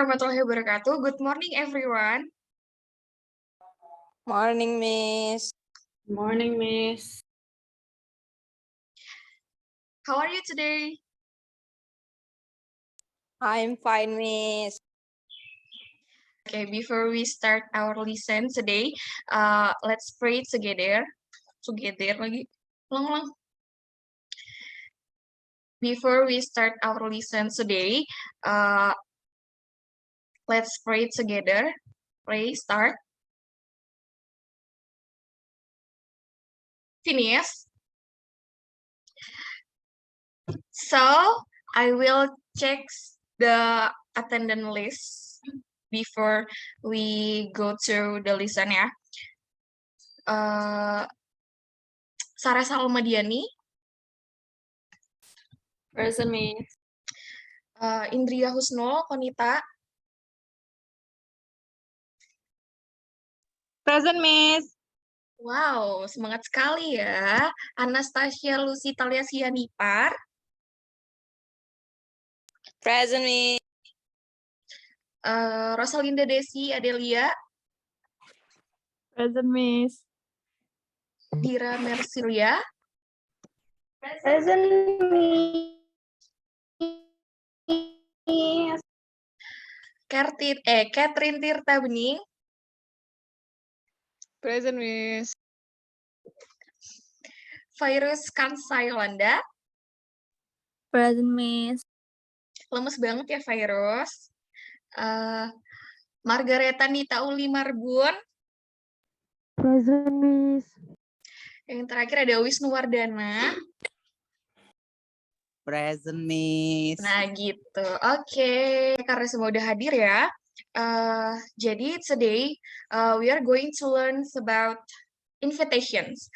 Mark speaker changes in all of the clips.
Speaker 1: warahmatullahi wabarakatuh. Good morning, everyone.
Speaker 2: Morning, Miss.
Speaker 3: Morning, Miss.
Speaker 1: How are you today?
Speaker 2: I'm fine, Miss.
Speaker 1: Okay, before we start our lesson today, let's pray together. Together lagi. Ulang-ulang. Before we start our lesson today, let's pray together. Pray, start. Finish. So, I will check the attendance list before we go to the lesson ya. Sarah Salmadiani,
Speaker 3: Present, Miss.
Speaker 1: Indria Husnul, Konita,
Speaker 4: Present, Miss.
Speaker 1: wow, semangat sekali ya. Anastasia Lucy Talia Sianipar,
Speaker 2: Present, Miss.
Speaker 1: Rosalinda Desi Adelia,
Speaker 4: Present, Miss.
Speaker 1: Dira Mersilia,
Speaker 4: Present, Miss.
Speaker 1: Catherine Tirta Bening,
Speaker 4: Present, Miss.
Speaker 1: Virus Kansailanda,
Speaker 4: Present, Miss.
Speaker 1: lemes banget ya Virus. Margareta Nita Uli Marbun,
Speaker 4: Present, Miss.
Speaker 1: yang terakhir ada Wisnuwardana.
Speaker 5: Present, Miss.
Speaker 1: Nah, gitu. Oke, karena semua udah hadir ya. Jadi today we are going to learn about invitations.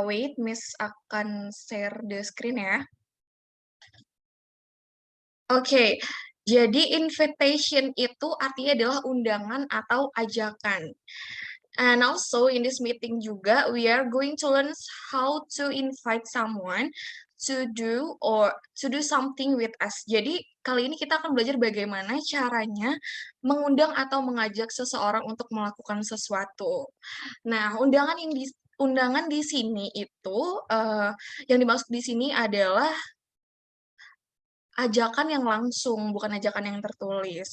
Speaker 1: Wait, Miss akan share the screen ya. Oke, jadi invitation itu artinya adalah undangan atau ajakan. And also in this meeting juga we are going to learn how to invite someone to do something with us. Jadi kali ini kita akan belajar bagaimana caranya mengundang atau mengajak seseorang untuk melakukan sesuatu. Nah, undangan di sini itu yang dimaksud di sini adalah ajakan yang langsung, bukan ajakan yang tertulis.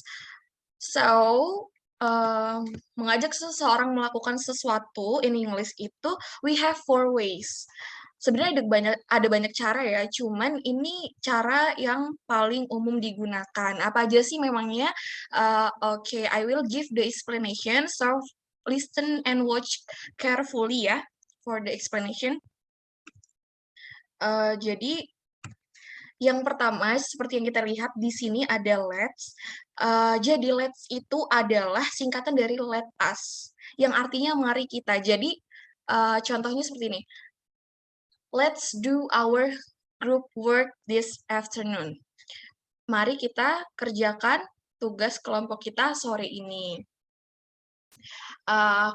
Speaker 1: So, mengajak seseorang melakukan sesuatu in English itu we have 4 ways. Sebenarnya ada banyak cara ya, cuman ini cara yang paling umum digunakan. Apa aja sih memangnya? Oke, I will give the explanation. So listen and watch carefully ya for the explanation. Jadi yang pertama, seperti yang kita lihat di sini ada let's. Jadi let's itu adalah singkatan dari let us, yang artinya mari kita. Jadi contohnya seperti ini. Let's do our group work this afternoon. Mari kita kerjakan tugas kelompok kita sore ini.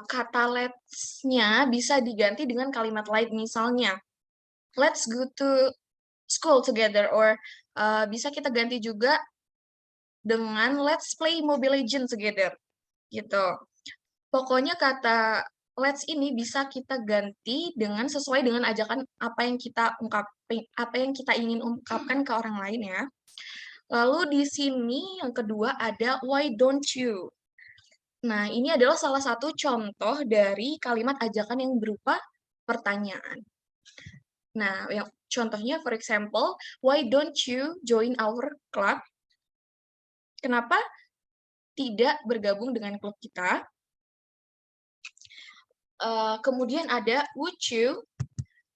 Speaker 1: Kata let's-nya bisa diganti dengan kalimat lain, misalnya let's go to school together, or bisa kita ganti juga dengan let's play Mobile Legends together, gitu. Pokoknya kata let's ini bisa kita ganti dengan sesuai dengan ajakan apa yang kita ingin ungkapkan ke orang lain ya. Lalu di sini yang kedua ada why don't you. Nah, ini adalah salah satu contoh dari kalimat ajakan yang berupa pertanyaan. Nah, yang contohnya, for example, why don't you join our club? Kenapa tidak bergabung dengan klub kita? Kemudian ada would you,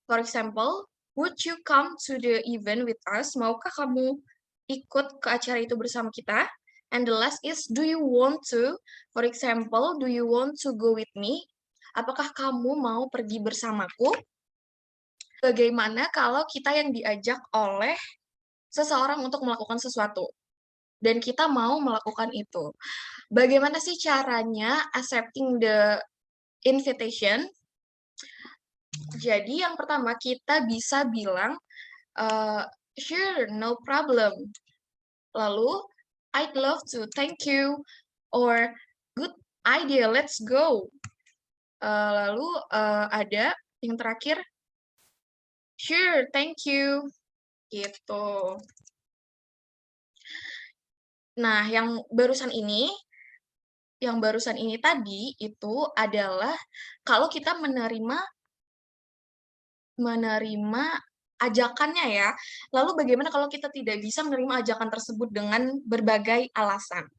Speaker 1: for example, would you come to the event with us? Maukah kamu ikut ke acara itu bersama kita? And the last is do you want to? For example, do you want to go with me? Apakah kamu mau pergi bersamaku? Bagaimana kalau kita yang diajak oleh seseorang untuk melakukan sesuatu dan kita mau melakukan itu? Bagaimana sih caranya accepting the invitation? Jadi yang pertama kita bisa bilang sure, no problem. Lalu I'd love to, thank you. Or good idea, let's go. Lalu ada yang terakhir, sure, thank you. Gitu. Nah, yang barusan ini tadi itu adalah kalau kita menerima ajakannya ya. Lalu bagaimana kalau kita tidak bisa menerima ajakan tersebut dengan berbagai alasan?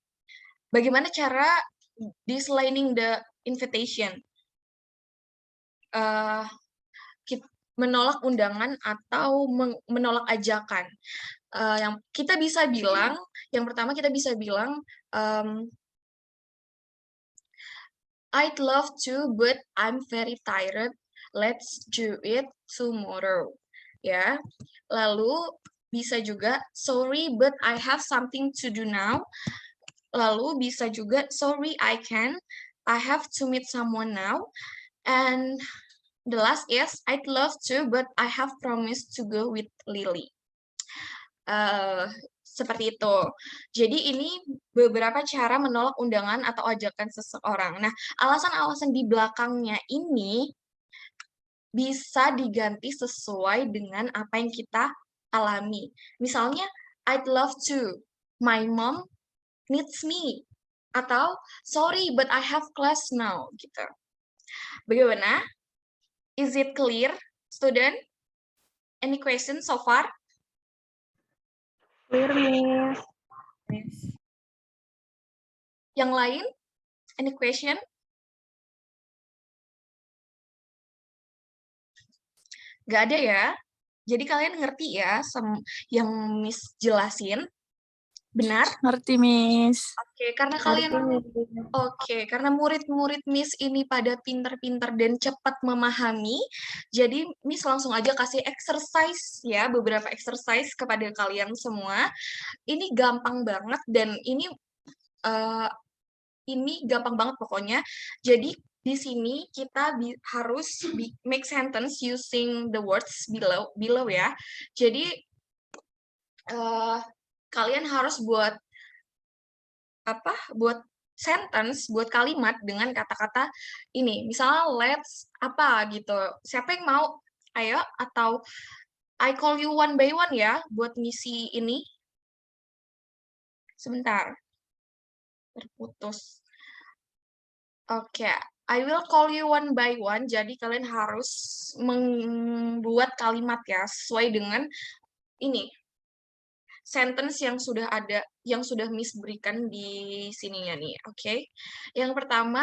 Speaker 1: Bagaimana cara declining the invitation? Menolak undangan atau menolak ajakan. Yang kita bisa bilang, yang pertama kita bisa bilang, I'd love to, but I'm very tired. Let's do it tomorrow. Ya. Lalu bisa juga, sorry, but I have something to do now. Lalu bisa juga, sorry, I have to meet someone now. And the last is, I'd love to, but I have promised to go with Lily. Seperti itu. Jadi ini beberapa cara menolak undangan atau ajakan seseorang. Nah, alasan-alasan di belakangnya ini bisa diganti sesuai dengan apa yang kita alami. Misalnya, I'd love to, my mom needs me, atau sorry but I have class now, gitu. Bagaimana? Is it clear, student? Any questions so far?
Speaker 4: Clear, Miss.
Speaker 1: Yang lain? Any question? Nggak ada ya? Jadi kalian ngerti ya yang Miss jelasin? Benar?
Speaker 4: Ngerti, Miss.
Speaker 1: Oke, karena murid-murid Miss ini pada pinter-pinter dan cepat memahami, jadi Miss langsung aja kasih exercise ya, beberapa exercise kepada kalian semua. Ini gampang banget dan ini gampang banget pokoknya. Jadi di sini kita harus make sentence using the words below ya. Jadi kalian harus buat sentence, buat kalimat dengan kata-kata ini. Misalnya let's apa gitu. Siapa yang mau? Ayo, atau I call you one by one ya buat misi ini. Sebentar. Terputus. Oke, I will call you one by one. Jadi kalian harus membuat kalimat ya sesuai dengan ini sentence yang sudah ada, yang sudah Miss berikan di sininya nih, oke? Yang pertama,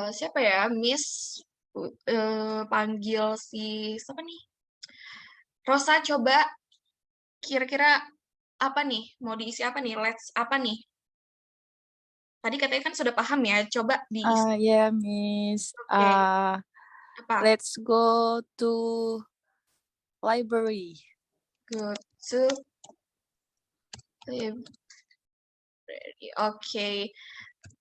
Speaker 1: siapa ya? Miss panggil si siapa nih? Rosa, coba kira-kira apa nih? Mau diisi apa nih? Let's apa nih? Tadi katanya kan sudah paham ya, coba diisi.
Speaker 4: Yeah, Miss.
Speaker 1: Oke. Apa?
Speaker 4: Let's go to library.
Speaker 1: Go to library. Oke.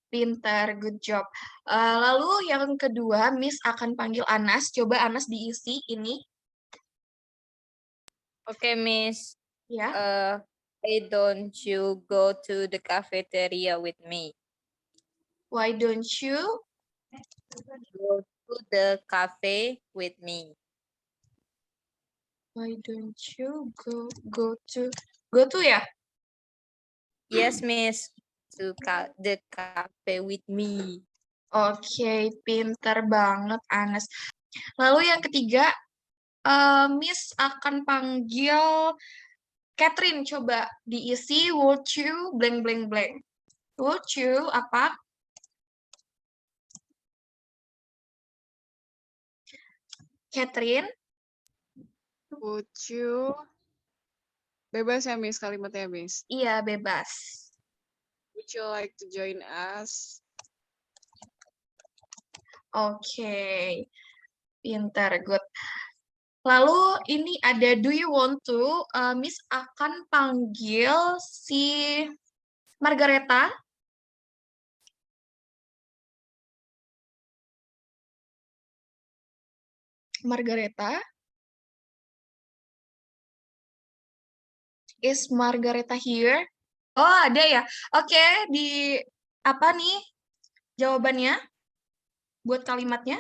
Speaker 1: Pintar, good job. Lalu yang kedua, Miss akan panggil Anas. Coba Anas diisi ini.
Speaker 2: Okay, Miss.
Speaker 1: Ya.
Speaker 2: Why don't you go to the cafeteria with me?
Speaker 1: Why don't you
Speaker 2: Go to the cafe with me.
Speaker 1: Why don't you go to ya?
Speaker 2: Yes, Miss. To the cafe with me.
Speaker 1: Oke, pintar banget Anas. Lalu yang ketiga, Miss akan panggil Catherine. Coba diisi would you blank blank blank. Would you apa? Catherine.
Speaker 5: Would you bebas ya Miss kalimatnya Miss?
Speaker 1: Iya, bebas.
Speaker 5: Would you like to join us?
Speaker 1: Oke, pintar, good. Lalu ini ada do you want to, Miss akan panggil si Margareta. Margareta. Is Margareta here? Oh, ada ya. Oke, di apa nih jawabannya buat kalimatnya?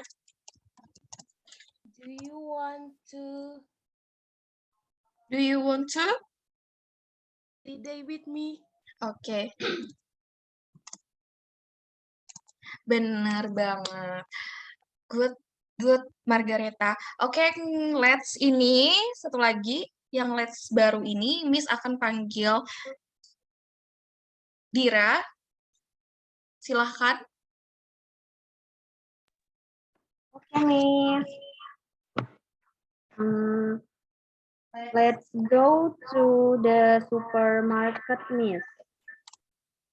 Speaker 2: Do you want to
Speaker 1: Do you want to?
Speaker 2: stay with me?
Speaker 1: Oke. Benar banget. Good, good, Margareta. Oke, let's ini satu lagi yang let's baru ini, Miss akan panggil Dira. Silahkan.
Speaker 6: Okay, Miss. Let's go to the supermarket, Miss.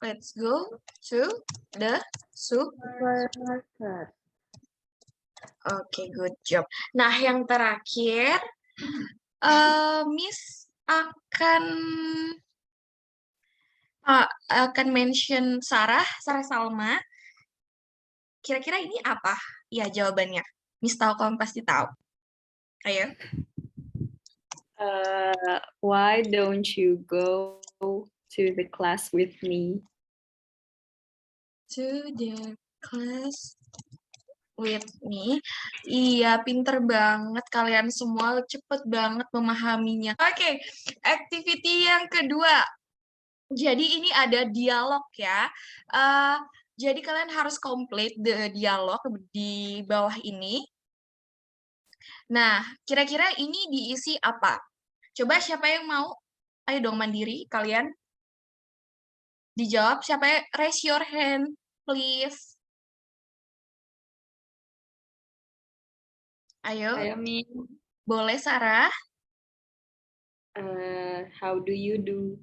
Speaker 1: Let's go to the soup.
Speaker 6: Supermarket.
Speaker 1: Oke, good job. Nah, yang terakhir, Miss akan mention Sarah Salma. Kira-kira ini apa? Ya, jawabannya. Miss tahu, kamu pasti tahu. Ayo.
Speaker 3: Why don't you go to the class with me?
Speaker 1: To the class with me. Iya, pinter banget kalian semua, cepet banget memahaminya. Oke, activity yang kedua. Jadi ini ada dialog ya. Jadi kalian harus complete the dialog di bawah ini. Nah, kira-kira ini diisi apa? Coba siapa yang mau? Ayo dong mandiri kalian. Dijawab siapa yang raise your hand, please. Ayo,
Speaker 3: Ayo, Miss.
Speaker 1: boleh Sarah?
Speaker 3: How do you do?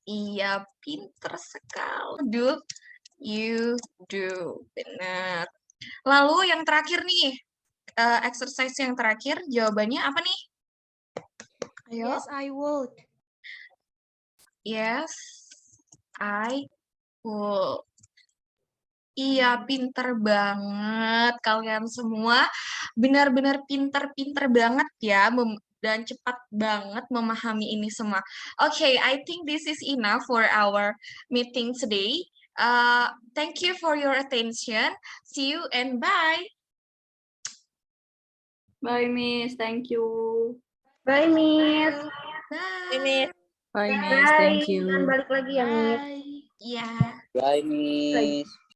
Speaker 1: Iya, pinter sekali. Do, you do. Benar. Lalu yang terakhir nih, exercise yang terakhir, jawabannya apa nih? Ayo.
Speaker 2: Yes, I would.
Speaker 1: Yes, I would. Iya, pinter banget kalian semua. Benar-benar pinter-pinter banget ya, dan cepat banget memahami ini semua. Okay, I think this is enough for our meeting today. Thank you for your attention. See you and bye.
Speaker 3: Bye, Miss. Thank you.
Speaker 6: Bye, Miss.
Speaker 1: Bye.
Speaker 4: Bye, Miss. Thank you.
Speaker 6: Jangan balik lagi ya, Miss.
Speaker 1: Bye. Yeah.
Speaker 7: Bye, Miss.